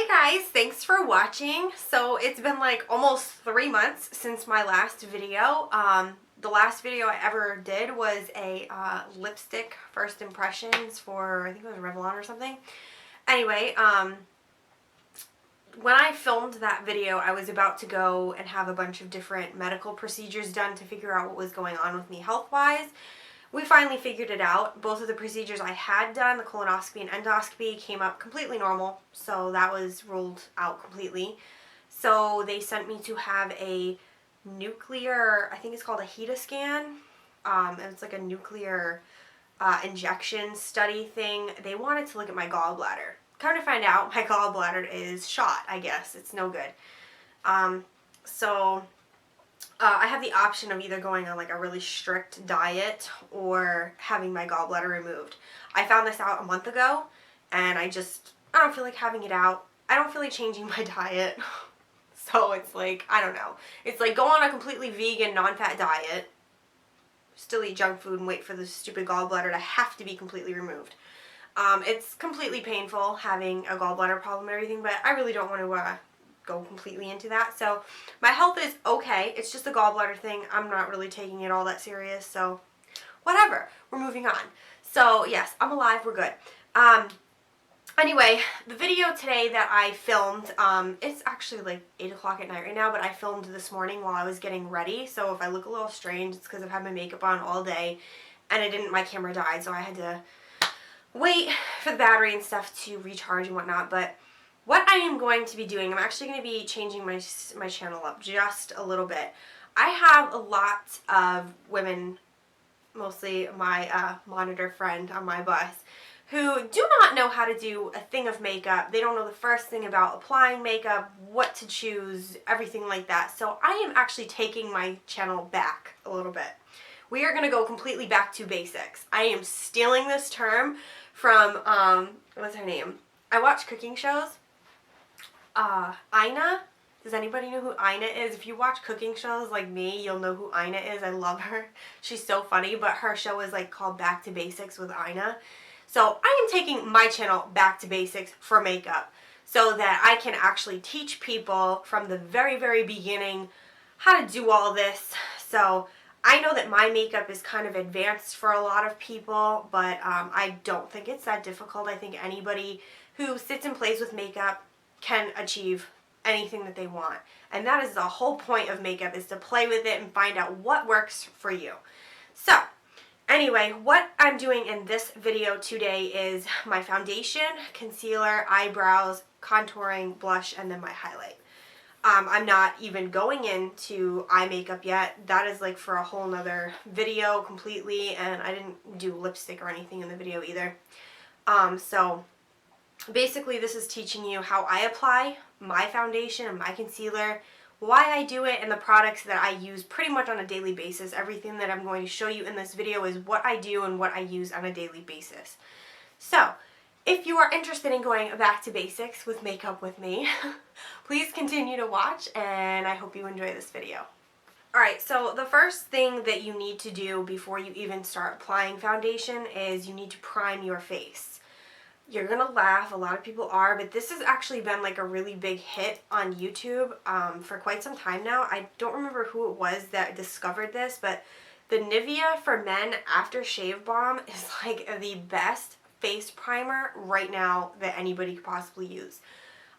Hey guys, thanks for watching. So it's been like almost 3 months since my last video. The last video I ever did was a lipstick first impressions for, I think it was Revlon or something. Anyway, when I filmed that video, I was about to go and have a bunch of different medical procedures done to figure out what was going on with me health-wise. We finally figured it out. Both of the procedures I had done, the colonoscopy and endoscopy, came up completely normal, so that was ruled out completely. So they sent me to have a nuclear, I think it's called a HETA scan. It's like a nuclear injection study thing. They wanted to look at my gallbladder. Come to find out, my gallbladder is shot, I guess. It's no good. I have the option of either going on like a really strict diet or having my gallbladder removed. I found this out a month ago and I don't feel like having it out. I don't feel like changing my diet. So it's like, I don't know. It's like go on a completely vegan, non-fat diet, still eat junk food and wait for the stupid gallbladder to have to be completely removed. It's completely painful having a gallbladder problem and everything, but I really don't want to go completely into that. So my health is okay. It's just a gallbladder thing. I'm not really taking it all that serious, so whatever. We're moving on. So yes, I'm alive. We're good. Anyway, the video today that I filmed, it's actually like 8 o'clock at night right now, but I filmed this morning while I was getting ready. So if I look a little strange, it's because I've had my makeup on all day and my camera died, so I had to wait for the battery and stuff to recharge and whatnot. But what I am going to be doing, I'm actually going to be changing my channel up just a little bit. I have a lot of women, mostly my monitor friend on my bus, who do not know how to do a thing of makeup. They don't know the first thing about applying makeup, what to choose, everything like that. So I am actually taking my channel back a little bit. We are going to go completely back to basics. I am stealing this term from, what's her name? I watch cooking shows. Ina. Does anybody know who Ina is? If you watch cooking shows like me, you'll know who Ina is. I love her. She's so funny, but her show is like called Back to Basics with Ina. So I am taking my channel back to basics for makeup so that I can actually teach people from the very, very beginning how to do all this. So I know that my makeup is kind of advanced for a lot of people, but I don't think it's that difficult. I think anybody who sits and plays with makeup can achieve anything that they want. And that is the whole point of makeup, is to play with it and find out what works for you. So anyway, what I'm doing in this video today is my foundation, concealer, eyebrows, contouring, blush, and then my highlight. I'm not even going into eye makeup yet. That is like for a whole nother video completely, and I didn't do lipstick or anything in the video either. So basically this is teaching you how I apply my foundation and my concealer, why I do it, and the products that I use pretty much on a daily basis. Everything that I'm going to show you in this video is what I do and what I use on a daily basis. So if you are interested in going back to basics with makeup with me, please continue to watch, and I hope you enjoy this video. Alright, so the first thing that you need to do before you even start applying foundation is you need to prime your face. You're gonna laugh, a lot of people are, but this has actually been like a really big hit on YouTube for quite some time now. I don't remember who it was that discovered this, but the Nivea for Men Aftershave Balm is like the best face primer right now that anybody could possibly use.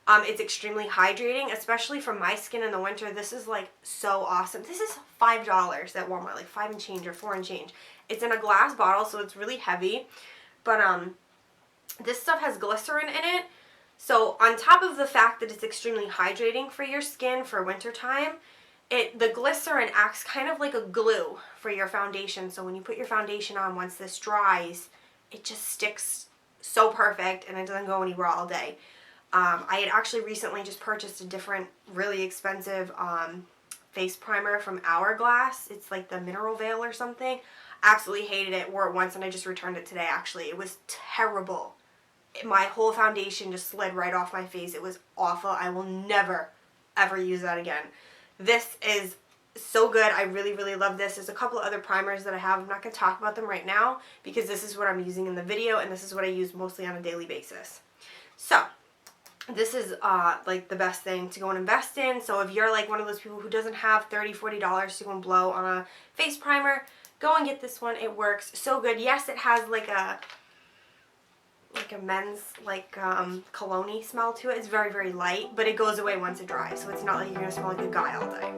It's extremely hydrating, especially for my skin in the winter. This is like so awesome. This is $5 at Walmart, like 5 and change or 4 and change. It's in a glass bottle, so it's really heavy, but this stuff has glycerin in it, so on top of the fact that it's extremely hydrating for your skin for wintertime, the glycerin acts kind of like a glue for your foundation. So when you put your foundation on, once this dries, it just sticks so perfect and it doesn't go anywhere all day. I had actually recently just purchased a different really expensive face primer from Hourglass. It's like the Mineral Veil or something. Absolutely hated it. Wore it once and I just returned it today actually. It was terrible. My whole foundation just slid right off my face. It was awful. I will never ever use that again. This is so good. I really, really love this. There's a couple of other primers that I have. I'm not going to talk about them right now because this is what I'm using in the video and this is what I use mostly on a daily basis. So this is like the best thing to go and invest in. So if you're like one of those people who doesn't have $30, $40 to go and blow on a face primer, go and get this one. It works so good. Yes, it has like a men's like cologne-y smell to it. It's very, very light, but it goes away once it dries, so it's not like you're gonna smell like a guy all day.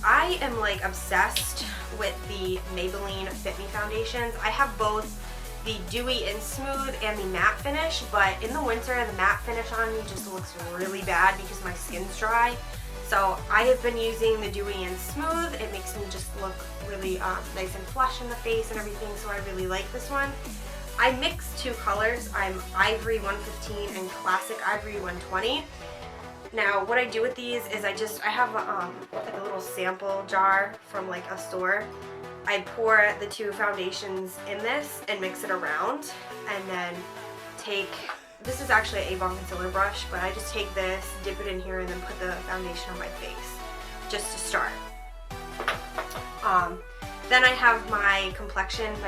I am like obsessed with the Maybelline Fit Me foundations. I have both the dewy and smooth and the matte finish, but in the winter the matte finish on me just looks really bad because my skin's dry. So I have been using the dewy and smooth. It makes me just look really nice and flush in the face and everything, so I really like this one. I mix two colors. I'm Ivory 115 and Classic Ivory 120. Now, what I do with these is I have like a little sample jar from like a store. I pour the two foundations in this and mix it around, and then this is actually an Balm concealer brush, but I just take this, dip it in here, and then put the foundation on my face, just to start. Then I have my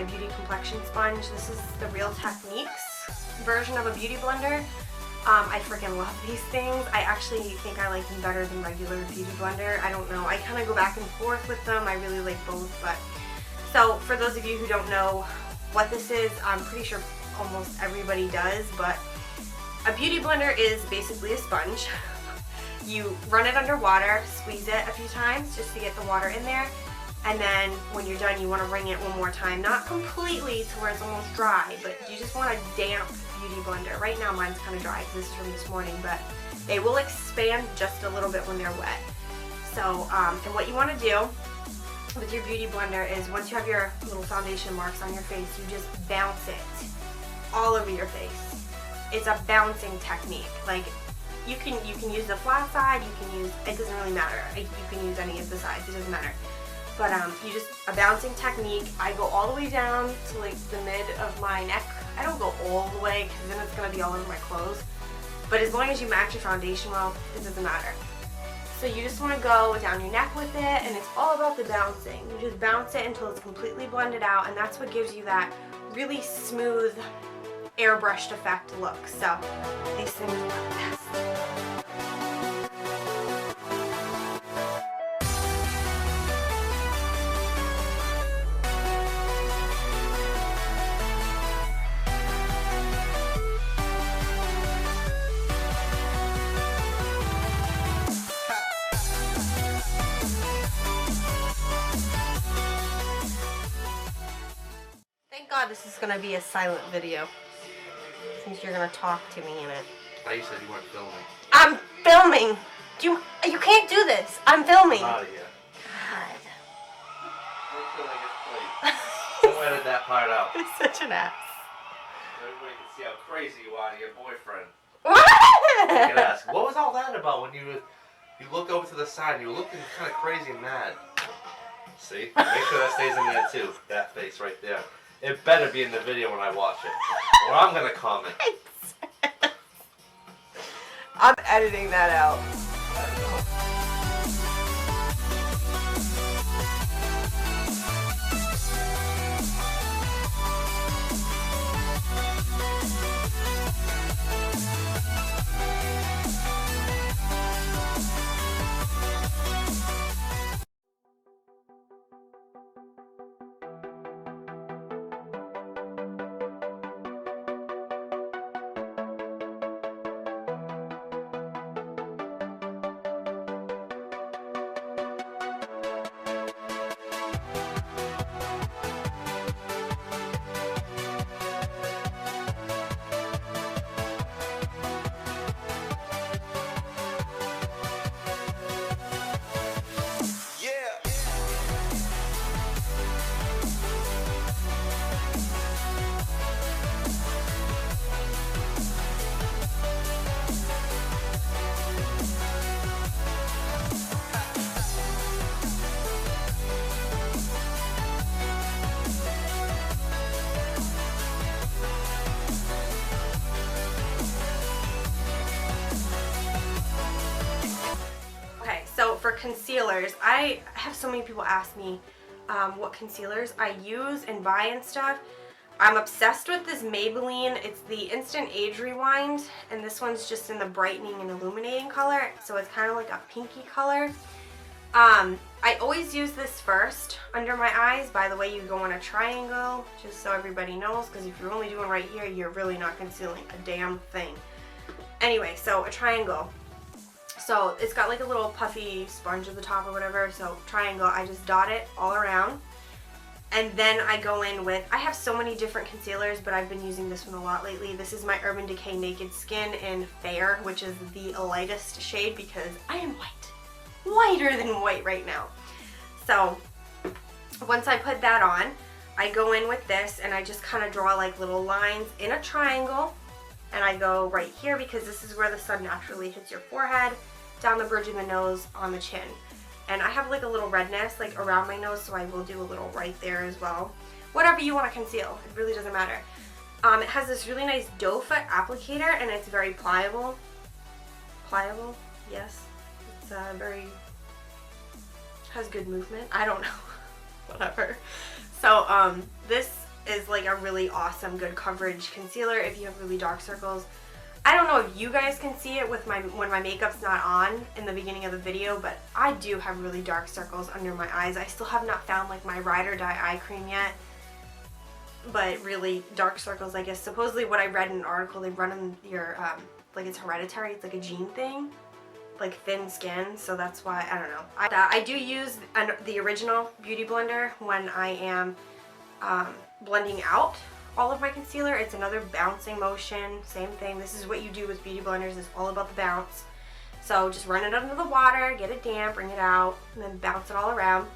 beauty complexion sponge. This is the Real Techniques version of a beauty blender. I freaking love these things. I actually think I like them better than regular beauty blender. I don't know. I kind of go back and forth with them. I really like both. But so for those of you who don't know what this is, I'm pretty sure almost everybody does. But a beauty blender is basically a sponge. You run it under water, squeeze it a few times just to get the water in there. And then when you're done, you want to wring it one more time. Not completely to where it's almost dry, but you just want a damp beauty blender. Right now mine's kind of dry because this is from this morning, but they will expand just a little bit when they're wet. So, and what you want to do with your beauty blender is once you have your little foundation marks on your face, you just bounce it all over your face. It's a bouncing technique. Like you can use the flat side, it doesn't really matter. You can use any of the sides, it doesn't matter. But a bouncing technique. I go all the way down to like the mid of my neck. I don't go all the way because then it's going to be all over my clothes. But as long as you match your foundation well, it doesn't matter. So you just want to go down your neck with it, and it's all about the bouncing. You just bounce it until it's completely blended out, and that's what gives you that really smooth, airbrushed effect look. So these things are the best. Thank God this is going to be a silent video, since you're going to talk to me in it. I you said you weren't filming. I'm filming! You can't do this! I'm filming! I'm out of here. God. Don't edit that part out. You're such an ass. Everybody can see how crazy you are to your boyfriend. What? You can ask, what was all that about when you looked over to the side and you were looking kind of crazy and mad? See? Make sure that stays in there too. That face right there. It better be in the video when I watch it. Or I'm going to comment. I'm editing that out. concealers, I have so many people ask me what concealers I use and buy and stuff. I'm obsessed with this Maybelline. It's the Instant Age Rewind, and this one's just in the brightening and illuminating color, so it's kind of like a pinky color. I always use this first under my eyes. By the way, you go in a triangle, just so everybody knows, because if you're only doing right here, you're really not concealing a damn thing. Anyway, so a triangle. So it's got like a little puffy sponge at the top or whatever, so triangle, I just dot it all around. And then I go in with, I have so many different concealers, but I've been using this one a lot lately. This is my Urban Decay Naked Skin in Fair, which is the lightest shade because I am white. Whiter than white right now. So once I put that on, I go in with this and I just kind of draw like little lines in a triangle, and I go right here because this is where the sun naturally hits your forehead, down the bridge of the nose, on the chin. And I have like a little redness like around my nose, so I will do a little right there as well. Whatever you want to conceal, it really doesn't matter. It has this really nice doe foot applicator, and it's very pliable. Pliable? Yes. It's very, has good movement. I don't know. Whatever. So this is like a really awesome good coverage concealer if you have really dark circles. I don't know if you guys can see it with when my makeup's not on in the beginning of the video, but I do have really dark circles under my eyes. I still have not found like my ride or die eye cream yet, but really dark circles, I guess. Supposedly what I read in an article, they run in your, like it's hereditary, it's like a gene thing, like thin skin, so that's why, I don't know. I do use the original Beauty Blender when I am blending out all of my concealer. It's another bouncing motion, same thing. This is what you do with beauty blenders, it's all about the bounce. So just run it under the water, get it damp, bring it out, and then bounce it all around.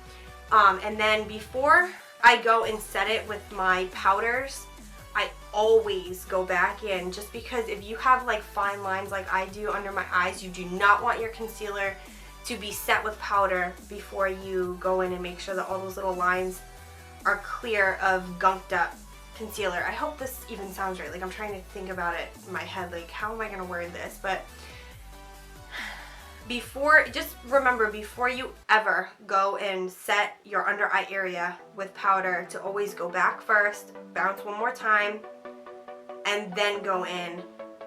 And then before I go and set it with my powders, I always go back in, just because if you have like fine lines like I do under my eyes, you do not want your concealer to be set with powder before you go in and make sure that all those little lines are clear of gunked up concealer. I hope this even sounds right. Like I'm trying to think about it in my head, like how am I gonna word this? But just remember, before you ever go and set your under eye area with powder, to always go back first, bounce one more time, and then go in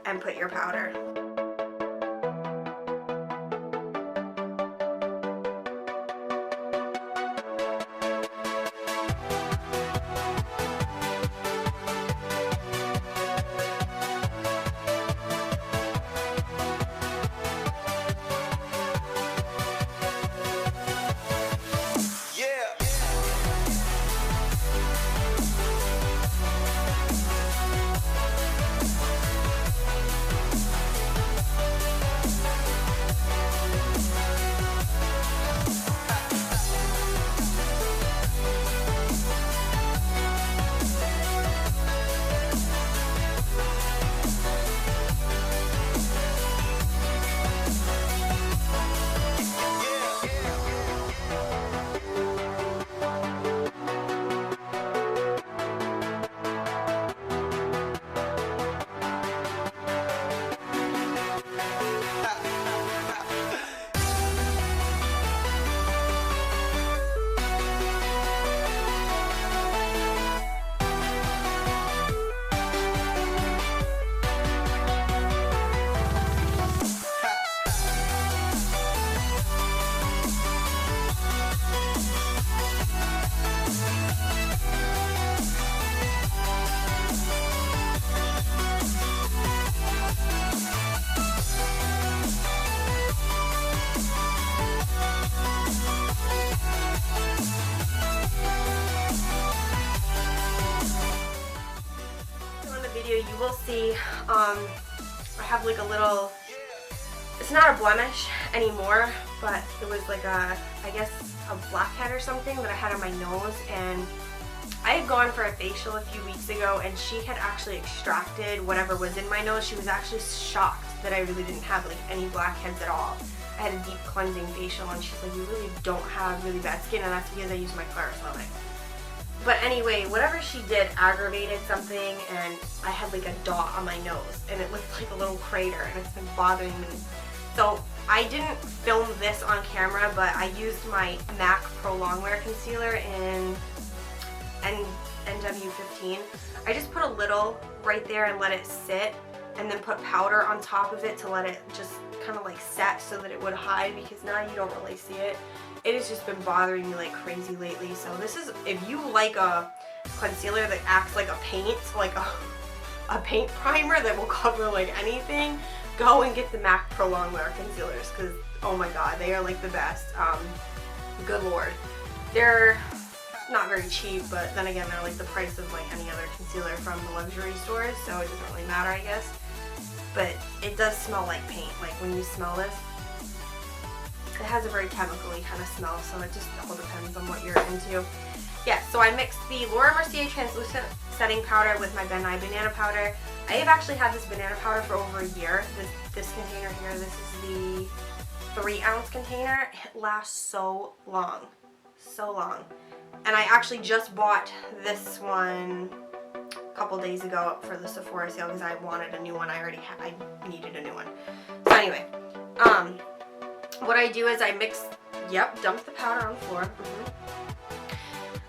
and put your powder. You will see I have like a little, it's not a blemish anymore, but it was like a, I guess a blackhead or something that I had on my nose, and I had gone for a facial a few weeks ago and she had actually extracted whatever was in my nose. She was actually shocked that I really didn't have like any blackheads at all. I had a deep cleansing facial and she's like, you really don't have really bad skin, and that's because I use my Clarisonic. But anyway, whatever she did aggravated something, and I had like a dot on my nose and it looked like a little crater, and it's been bothering me. So I didn't film this on camera, but I used my MAC Pro Longwear Concealer in NW15. I just put a little right there and let it sit, and then put powder on top of it to let it just kind of like set so that it would hide, because now you don't really see it. It has just been bothering me like crazy lately. So this is, if you like a concealer that acts like a paint, like a paint primer that will cover like anything, go and get the MAC Pro Longwear concealers, because oh my god, they are like the best. Good lord. They're not very cheap, but then again, they're like the price of like any other concealer from the luxury stores, so it doesn't really matter, I guess. But it does smell like paint. Like when you smell this, it has a very chemically kind of smell, so it just all depends on what you're into. Yeah, so I mixed the Laura Mercier translucent setting powder with my Ben Nye banana powder. I have actually had this banana powder for over a year. This container here, this is the 3-ounce container. It lasts so long, so long. And I actually just bought this one a couple days ago for the Sephora sale because I wanted a new one. I needed a new one. So anyway, what I do is I mix, dump the powder on the floor.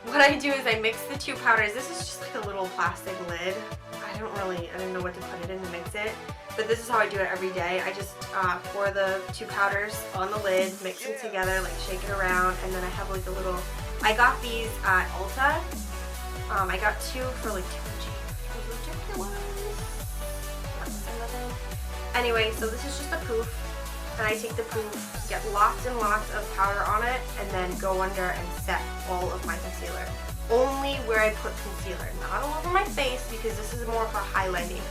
What I do is I mix the two powders. This is just like a little plastic lid. I didn't know what to put it in to mix it. But this is how I do it every day. I just pour the two powders on the lid, mix them together, like shake it around, and then I have like a little, I got these at Ulta. I got two for like $2. It was ridiculous. Anyway, so this is just a poof. And I take the poof, get lots and lots of powder on it, and then go under and set all of my concealer. Only where I put concealer, not all over my face, because this is more for highlighting.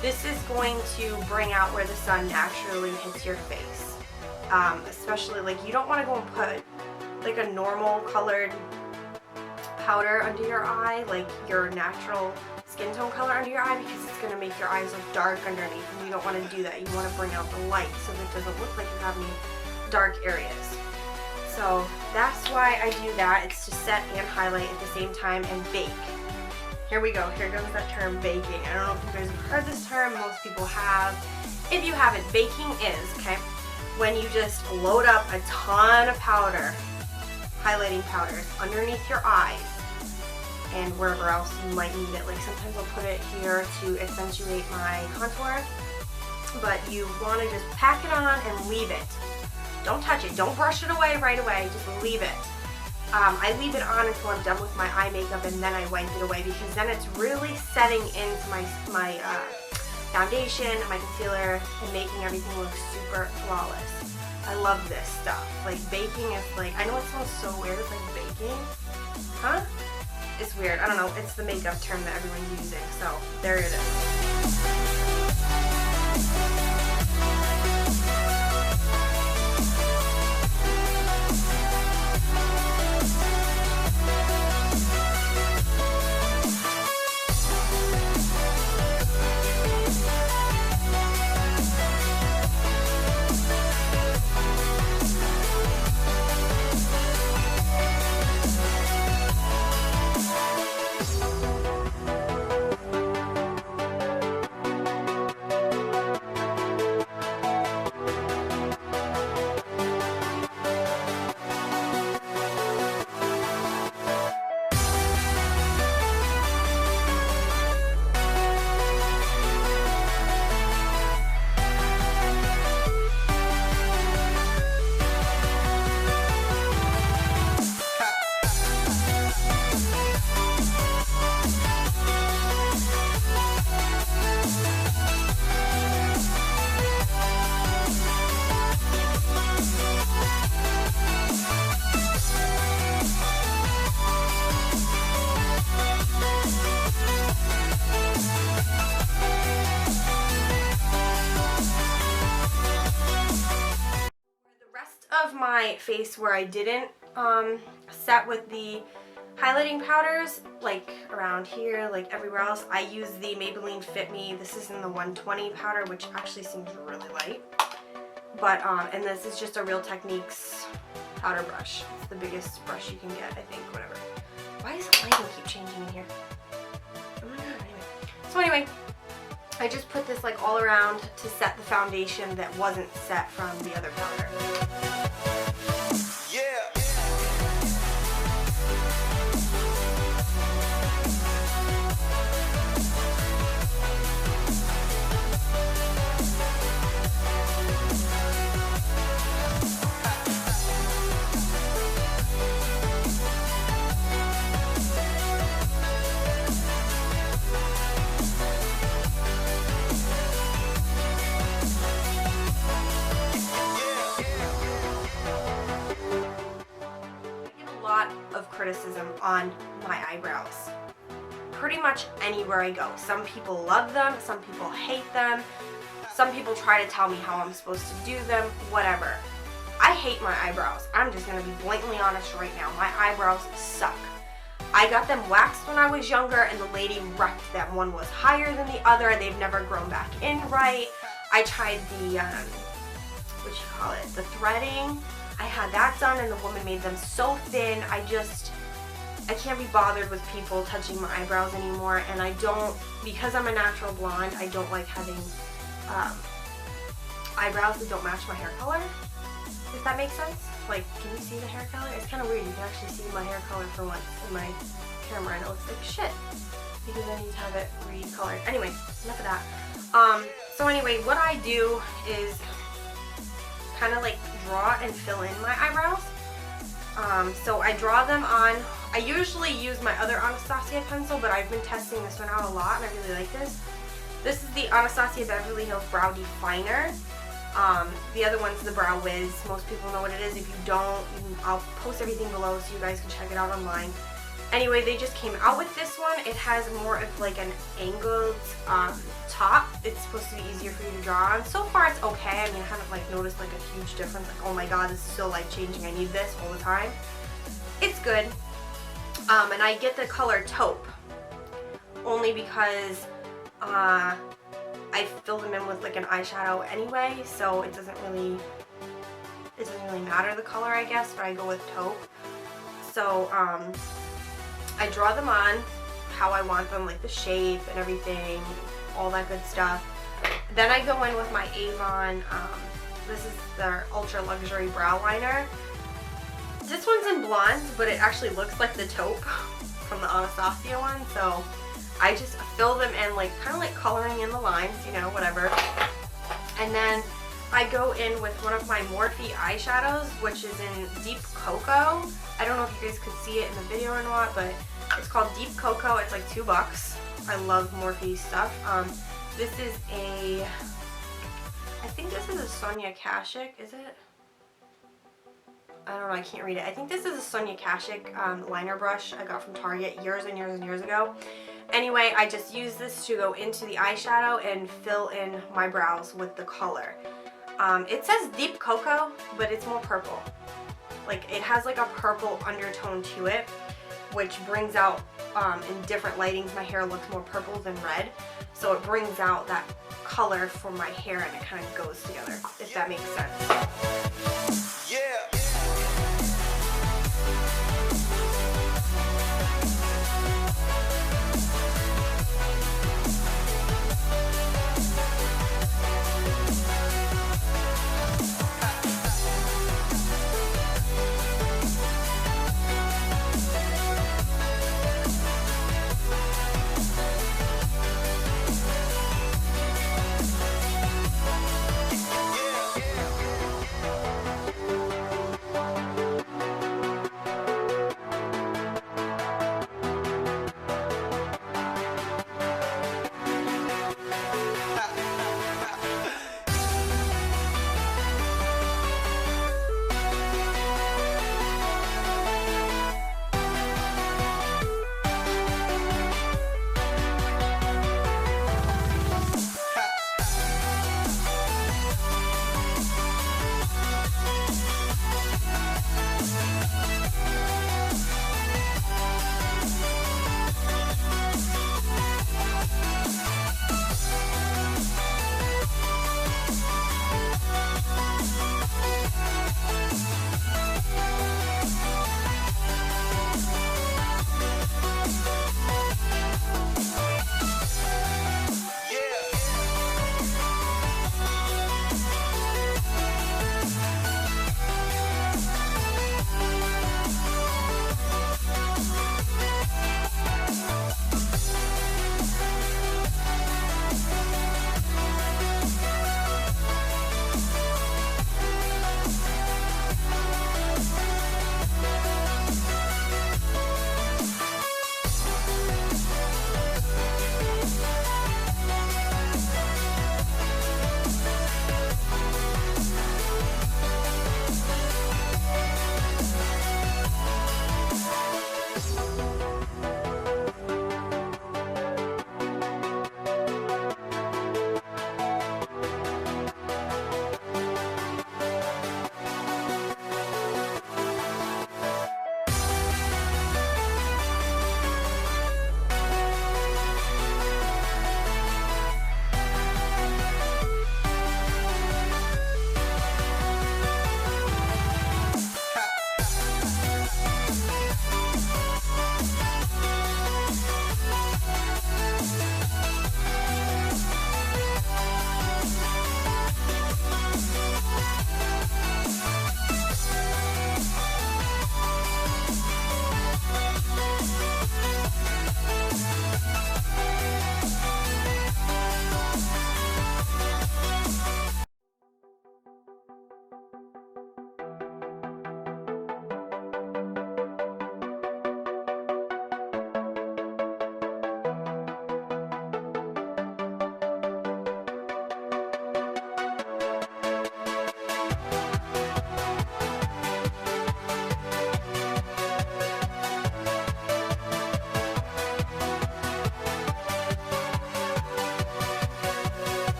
This is going to bring out where the sun naturally hits your face. Especially, like, you don't want to go and put like a normal colored powder under your eye, like your natural skin tone color under your eye, because it's going to make your eyes look dark underneath, and you don't want to do that. You want to bring out the light so that it doesn't look like you have any dark areas. So that's why I do that. It's to set and highlight at the same time and bake. Here we go. Here goes that term, baking. I don't know if you guys have heard this term. Most people have. If you haven't, baking is, okay, when you just load up a ton of powder, highlighting powder, underneath your eyes and wherever else you might need it. Like sometimes I'll put it here to accentuate my contour, but you want to just pack it on and leave it. Don't touch it. Don't brush it away right away. Just leave it. I leave it on until I'm done with my eye makeup, and then I wipe it away, because then it's really setting into my foundation and my concealer and making everything look super flawless. I love this stuff. Like baking is like, I know it sounds so weird, it's like baking. Huh? It's weird. I don't know. It's the makeup term that everyone's using. So there it is. My face where I didn't set with the highlighting powders, like around here, like everywhere else, I use the Maybelline Fit Me. This is in the 120 powder, which actually seems really light. But and this is just a Real Techniques powder brush. It's the biggest brush you can get, I think, whatever. Why does the lighting keep changing in here? Oh my god, anyway. So anyway, I just put with this like all around to set the foundation that wasn't set from the other powder. Of criticism on my eyebrows pretty much anywhere I go. Some people love them, some people hate them, some people try to tell me how I'm supposed to do them, whatever. I hate my eyebrows. I'm just gonna be blatantly honest right now. My eyebrows suck. I got them waxed when I was younger and the lady wrecked them. One was higher than the other. They've never grown back in right. I tried the the threading. I had that done and the woman made them so thin. I can't be bothered with people touching my eyebrows anymore, and I don't, because I'm a natural blonde, I don't like having eyebrows that don't match my hair color, if that makes sense. Like, can you see the hair color? It's kind of weird. You can actually see my hair color for once in my camera and it looks like shit because I need to have it recolored. Anyway, enough of that. So anyway, what I do is kind of like draw and fill in my eyebrows. So I draw them on. I usually use my other Anastasia pencil, but I've been testing this one out a lot and I really like this. This is the Anastasia Beverly Hills Brow Definer. The other one's the Brow Wiz. Most people know what it is. If you don't, I'll post everything below so you guys can check it out online. Anyway, they just came out with this one. It has more of like an angled top. It's supposed to be easier for you to draw on. So far it's okay. I mean, I haven't like noticed like a huge difference. Like, oh my god, this is so life changing. I need this all the time. It's good. And I get the color taupe only because I fill them in with like an eyeshadow anyway, so it doesn't really matter the color, I guess, but I go with taupe. So I draw them on how I want them, like the shape and everything, all that good stuff. Then I go in with my Avon, this is their Ultra Luxury Brow Liner. This one's in blonde, but it actually looks like the taupe from the Anastasia one, so I just fill them in, like kind of like coloring in the lines, you know, whatever. And then I go in with one of my Morphe eyeshadows, which is in Deep Cocoa. I don't know if you guys could see it in the video or not, but it's called Deep Cocoa. It's like $2. I love Morphe stuff. This is I think this is a Sonia Kashuk, is it? I don't know, I can't read it. I think this is a Sonia Kashuk liner brush I got from Target years and years and years ago. Anyway, I just use this to go into the eyeshadow and fill in my brows with the color. It says Deep Cocoa, but it's more purple. Like, it has like a purple undertone to it, which brings out, in different lightings, my hair looks more purple than red. So it brings out that color for my hair and it kind of goes together, if that makes sense. Yeah.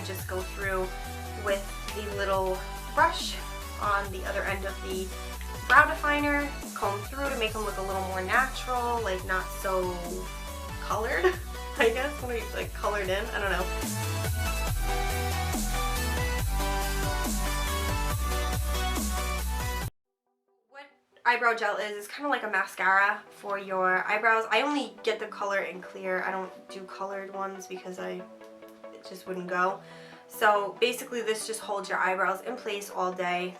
would just go through with the little brush on the other end of the brow definer, comb through to make them look a little more natural, like not so colored, I guess, like colored in, I don't know. What eyebrow gel is kind of like a mascara for your eyebrows. I only get the color in clear. I don't do colored ones because it just wouldn't go. So basically this just holds your eyebrows in place all day.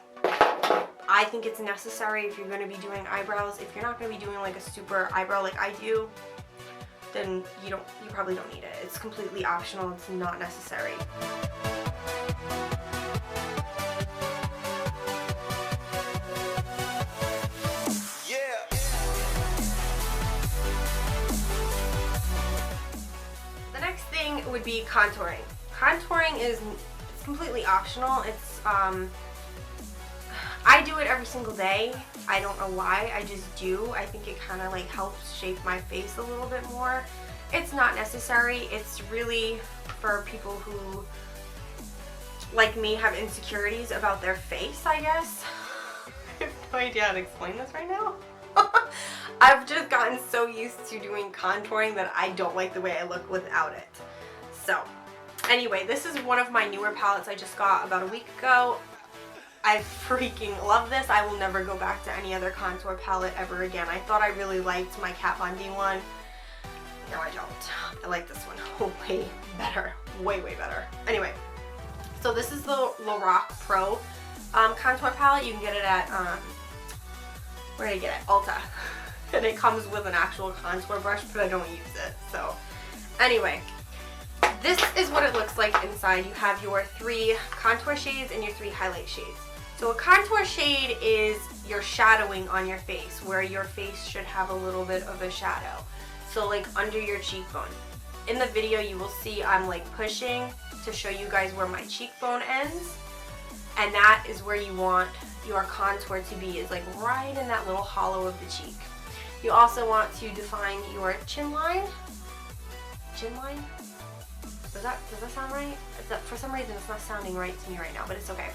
I think it's necessary if you're going to be doing eyebrows. If you're not going to be doing like a super eyebrow like I do, then you probably don't need it. It's completely optional. It's not necessary. The next thing would be contouring. Contouring it's completely optional. It's I do it every single day. I don't know why, I just do. I think it kind of like helps shape my face a little bit more. It's not necessary. It's really for people who, like me, have insecurities about their face, I guess. I have no idea how to explain this right now. I've just gotten so used to doing contouring that I don't like the way I look without it. So, anyway, this is one of my newer palettes I just got about a week ago. I freaking love this. I will never go back to any other contour palette ever again. I thought I really liked my Kat Von D one. No, I don't. I like this one way better. Way, way better. Anyway, so this is the Lorac Pro contour palette. You can get it at, where did I get it? Ulta. And it comes with an actual contour brush, but I don't use it. So, anyway. This is what it looks like inside. You have your 3 contour shades and your 3 highlight shades. So a contour shade is your shadowing on your face, where your face should have a little bit of a shadow. So like under your cheekbone. In the video you will see I'm like pushing to show you guys where my cheekbone ends. And that is where you want your contour to be, is like right in that little hollow of the cheek. You also want to define your chin line. Chin line? Does that sound right? For some reason it's not sounding right to me right now, but it's okay.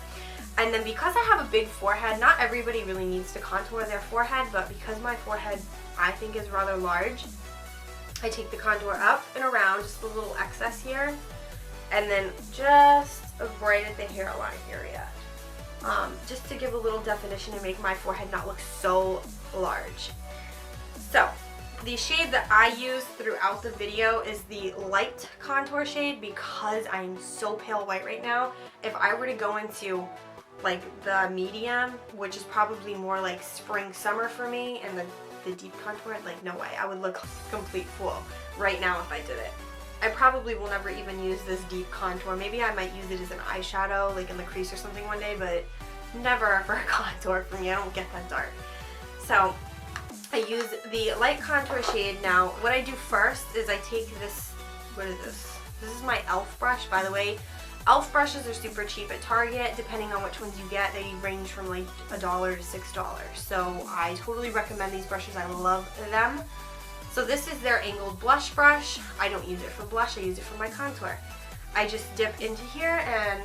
And then because I have a big forehead, not everybody really needs to contour their forehead, but because my forehead I think is rather large, I take the contour up and around, just a little excess here, and then just right at the hairline area. Just to give a little definition and make my forehead not look so large. So, the shade that I use throughout the video is the light contour shade because I am so pale white right now. If I were to go into like the medium, which is probably more like spring summer for me, and the deep contour, like no way, I would look like a complete fool right now if I did it. I probably will never even use this deep contour. Maybe I might use it as an eyeshadow, like in the crease or something one day, but never for a contour for me. I don't get that dark. So I use the light contour shade. Now, what I do first is I take this, what is this? This is my e.l.f. brush, by the way. e.l.f. brushes are super cheap at Target. Depending on which ones you get, they range from like $1 to $6. So I totally recommend these brushes. I love them. So this is their angled blush brush. I don't use it for blush, I use it for my contour. I just dip into here and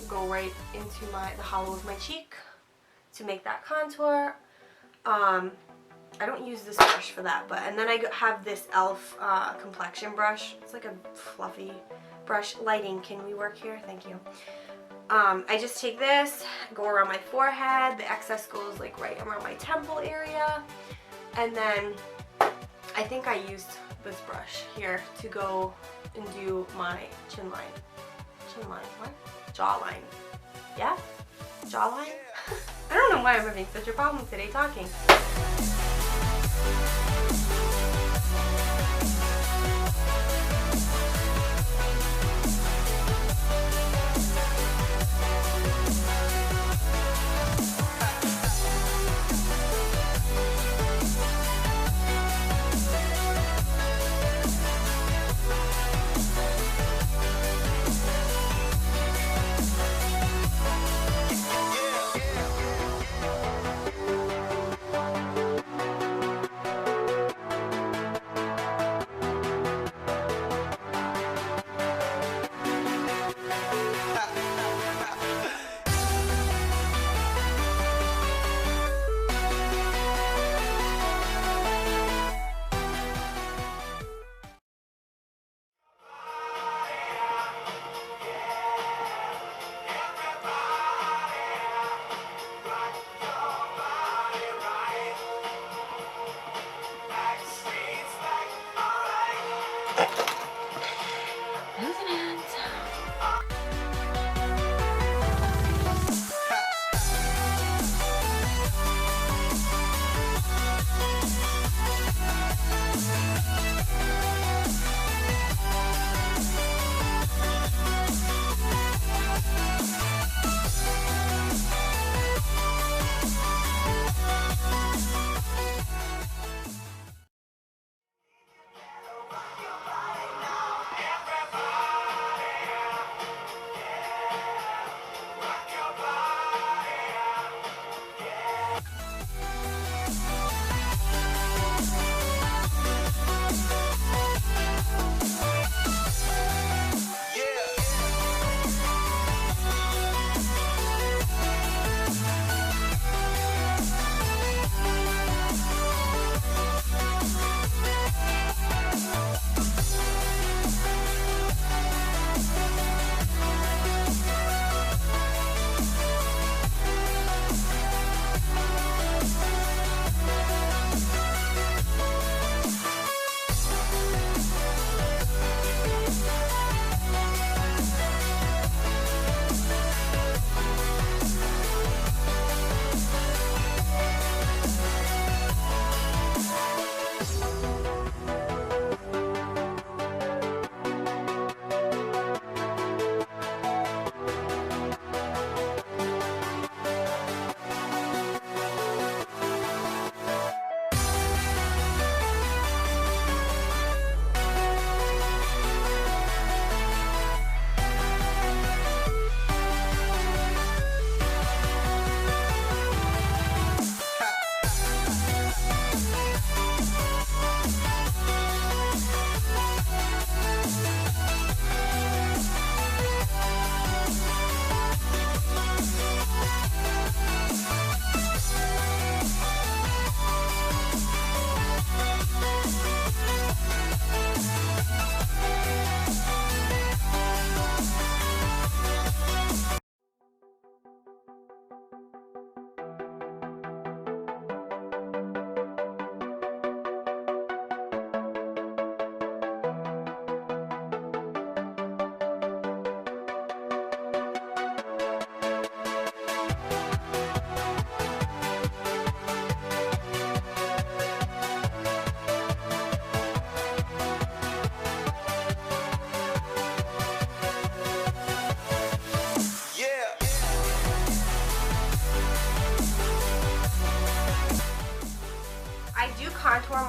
go right into the hollow of my cheek to make that contour. I don't use this brush for that, and then I have this e.l.f. complexion brush. It's like a fluffy brush. Lighting, can we work here? Thank you. I just take this, go around my forehead, the excess goes like right around my temple area, and then I think I used this brush here to go and do my chin line. Chin line, what? Jawline. Yeah? Jawline? I don't know why I'm having such a problem today talking.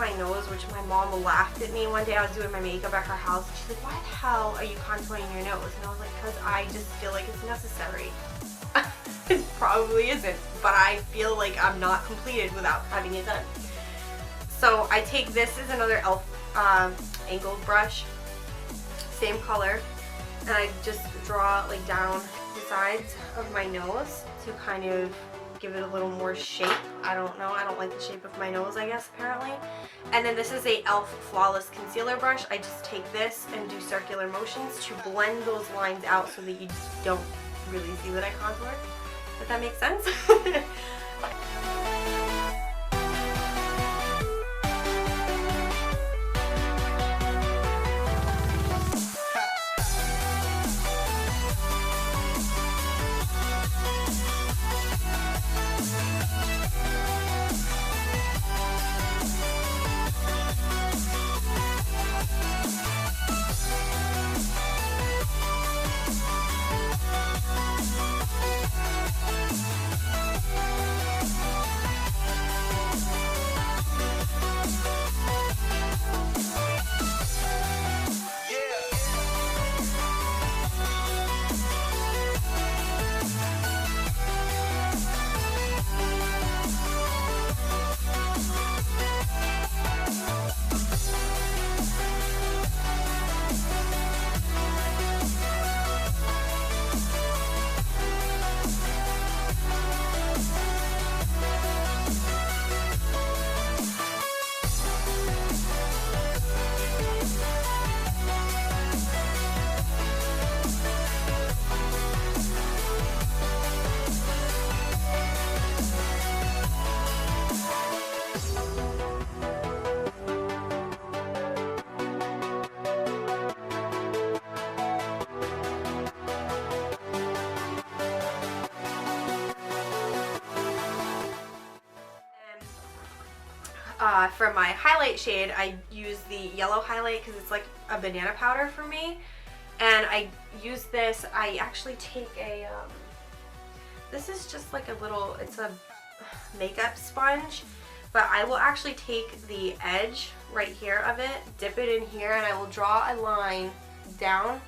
my nose, which my mom laughed at me one day. I was doing my makeup at her house. And she's like, why the hell are you contouring your nose? And I was like, because I just feel like it's necessary. It probably isn't, but I feel like I'm not completed without having it done. So I take this as another e.l.f. angled brush, same color, and I just draw like down the sides of my nose to kind of give it a little more shape. I don't know, I don't like the shape of my nose, I guess, apparently. And then this is a e.l.f. Flawless Concealer brush. I just take this and do circular motions to blend those lines out so that you don't really see that I contour. If that makes sense. For my highlight shade, I use the yellow highlight because it's like a banana powder for me. And I use this, I actually take a, this is just like a little, it's a makeup sponge. But I will actually take the edge right here of it, dip it in here, and I will draw a line down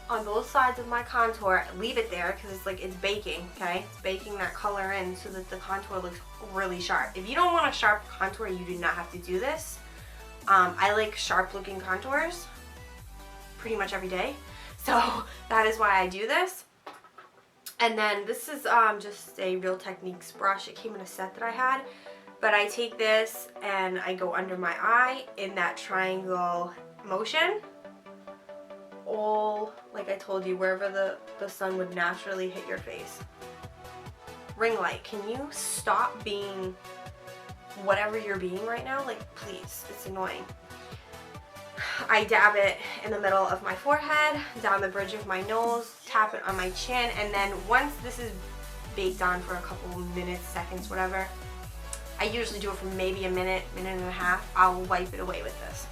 on both sides of my contour. Leave it there because it's like it's baking, okay? It's baking that color in so that the contour looks really sharp. If you don't want a sharp contour, you do not have to do this. I like sharp looking contours pretty much every day, so that is why I do this. And then this is just a Real Techniques brush. It came in a set that I had, but I take this and I go under my eye in that triangle motion, all, like I told you, wherever the sun would naturally hit your face. Ring light, can you stop being whatever you're being right now? Like, please, it's annoying. I dab it in the middle of my forehead, down the bridge of my nose, tap it on my chin, and then once this is baked on for a couple minutes, seconds, whatever, I usually do it for maybe a minute, minute and a half, I'll wipe it away with this.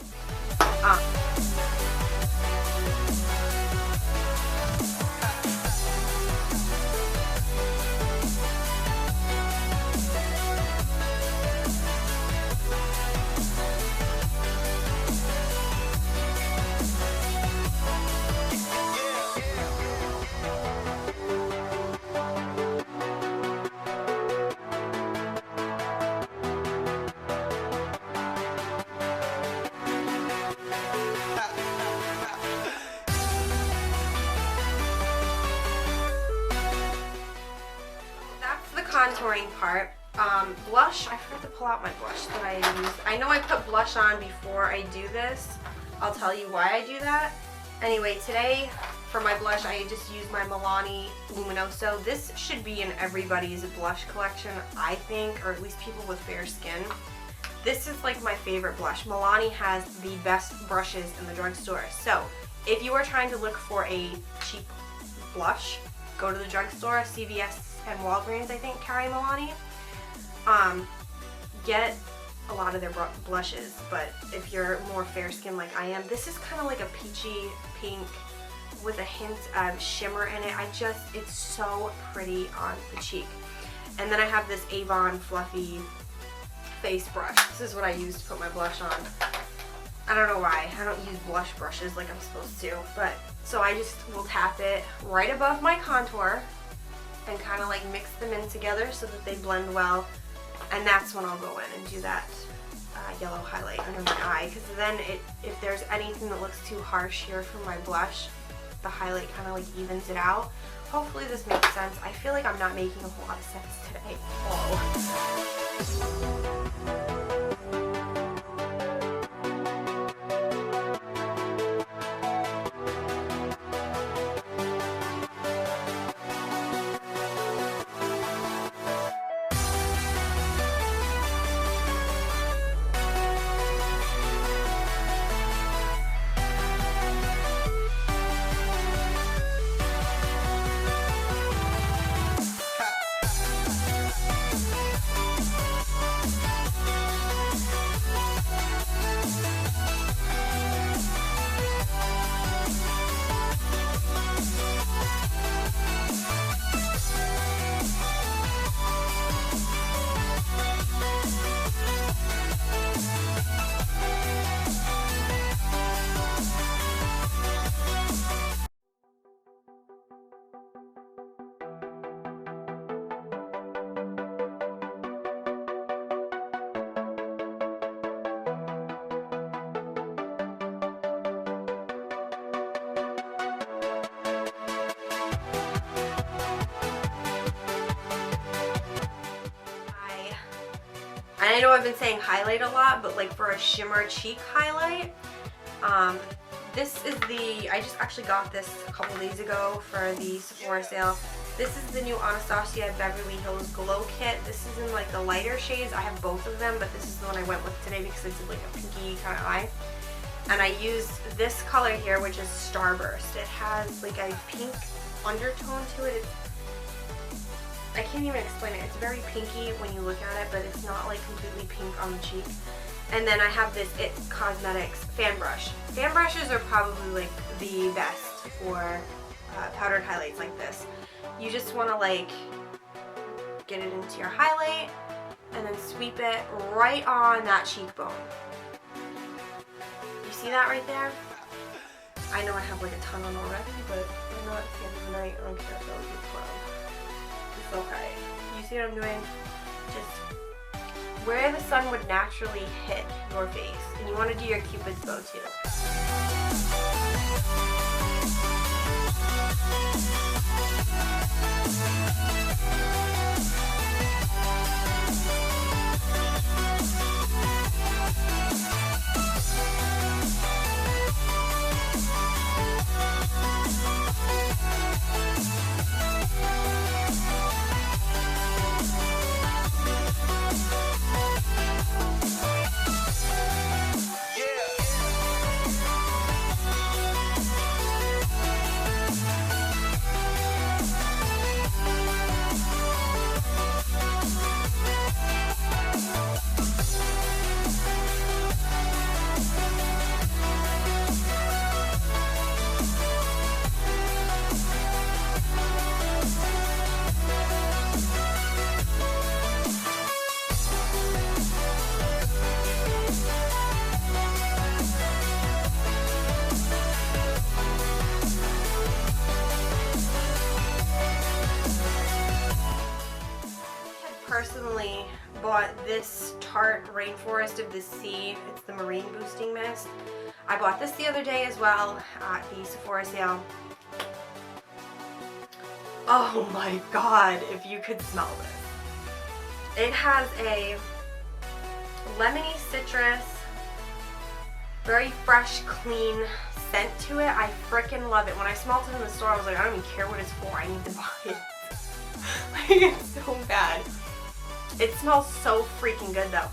Contouring part. Blush, I forgot to pull out my blush that I use. I know I put blush on before I do this. I'll tell you why I do that. Anyway, today for my blush I just use my Milani Luminoso. This should be in everybody's blush collection, I think, or at least people with fair skin. This is like my favorite blush. Milani has the best brushes in the drugstore. So if you are trying to look for a cheap blush, go to the drugstore. CVS and Walgreens, I think, carry Milani. Get a lot of their blushes, but if you're more fair skin like I am, this is kind of like a peachy pink with a hint of shimmer in it. It's so pretty on the cheek. And then I have this Avon Fluffy face brush. This is what I use to put my blush on. I don't know why. I don't use blush brushes like I'm supposed to. But, so I just will tap it right above my contour and kind of like mix them in together so that they blend well. And that's when I'll go in and do that yellow highlight under my eye. Because then if there's anything that looks too harsh here for my blush, the highlight kind of like evens it out. Hopefully this makes sense. I feel like I'm not making a whole lot of sense today. And I know I've been saying highlight a lot, but like for a shimmer cheek highlight, this is I just actually got this a couple days ago for the Sephora sale. This is the new Anastasia Beverly Hills Glow Kit. This is in like the lighter shades. I have both of them, but this is the one I went with today because it's like a pinky kind of eye. And I used this color here, which is Starburst. It has like a pink undertone to it. I can't even explain it. It's very pinky when you look at it, but it's not like completely pink on the cheek. And then I have this It Cosmetics fan brush. Fan brushes are probably like the best for powdered highlights like this. You just want to like get it into your highlight and then sweep it right on that cheekbone. You see that right there? I know I have like a ton on already, but I know at the end of the night I don't care if it'll be 12. It's okay. You see what I'm doing? Just where the sun would naturally hit your face. And you want to do your Cupid's bow too. Personally bought this Tarte Rainforest of the Sea. It's the Marine Boosting Mist. I bought this the other day as well at the Sephora sale. Oh my god, if you could smell this. It has a lemony citrus, very fresh, clean scent to it. I freaking love it. When I smelled it in the store, I was like, I don't even care what it's for. I need to buy it. Like, it's so bad. It smells so freaking good though.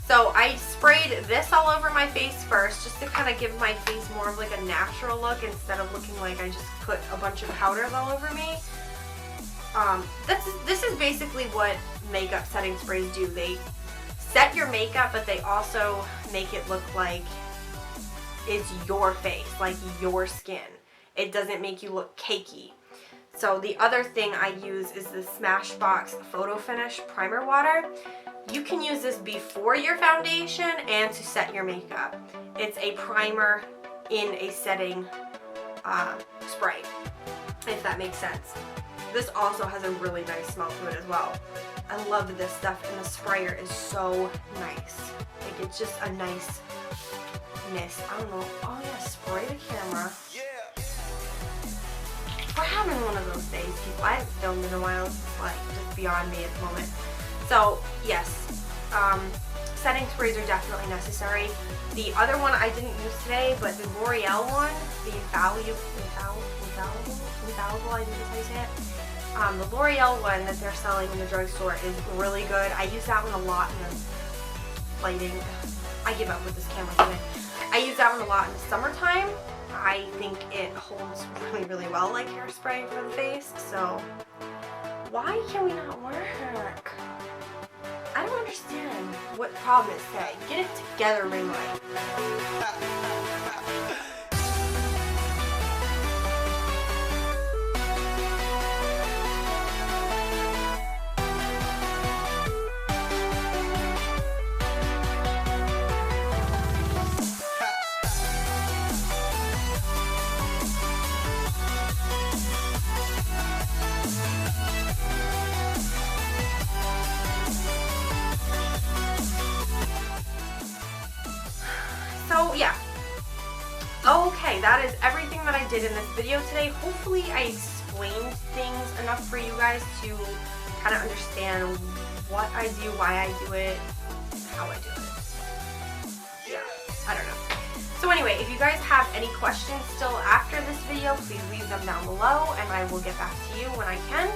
So I sprayed this all over my face first just to kind of give my face more of like a natural look instead of looking like I just put a bunch of powders all over me. This is basically what makeup setting sprays do. They set your makeup, but they also make it look like it's your face, like your skin. It doesn't make you look cakey. So the other thing I use is the Smashbox Photo Finish Primer Water. You can use this before your foundation and to set your makeup. It's a primer in a setting spray, if that makes sense. This also has a really nice smell to it as well. I love this stuff, and the sprayer is so nice. Like, it's just a nice mist. I don't know. Oh yeah, spray the camera. We're having one of those days, people. I haven't filmed in a while. It's like just beyond me at the moment. So yes, setting sprays are definitely necessary. The other one I didn't use today, but the L'Oreal one, the infallible, I think is how you say it. The L'Oreal one that they're selling in the drugstore is really good. I use that one a lot in the lighting. I give up with this camera today. I use that one a lot in the summertime. I think it holds really, really well like hairspray for the face. So why can we not work? I don't understand what problem is today. Get it together, ring light. So yeah, okay, that is everything that I did in this video today. Hopefully I explained things enough for you guys to kind of understand what I do, why I do it, how I do it. Yeah, I don't know. So anyway, if you guys have any questions still after this video, please leave them down below and I will get back to you when I can.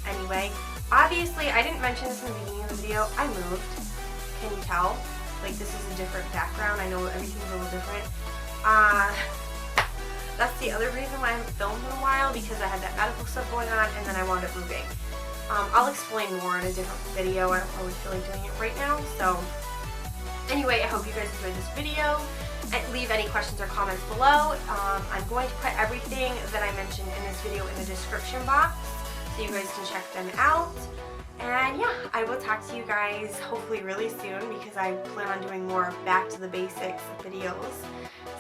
Anyway, obviously I didn't mention this in the beginning of the video. I moved. Can you tell? Like, this is a different background. I know everything's a little different. That's the other reason why I haven't filmed in a while, because I had that medical stuff going on and then I wound up moving. I'll explain more in a different video. I don't really feel like doing it right now. So anyway, I hope you guys enjoyed this video. And leave any questions or comments below. I'm going to put everything that I mentioned in this video in the description box so you guys can check them out. And yeah, I will talk to you guys hopefully really soon, because I plan on doing more back to the basics videos.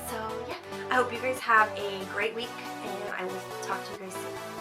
So yeah, I hope you guys have a great week and I will talk to you guys soon.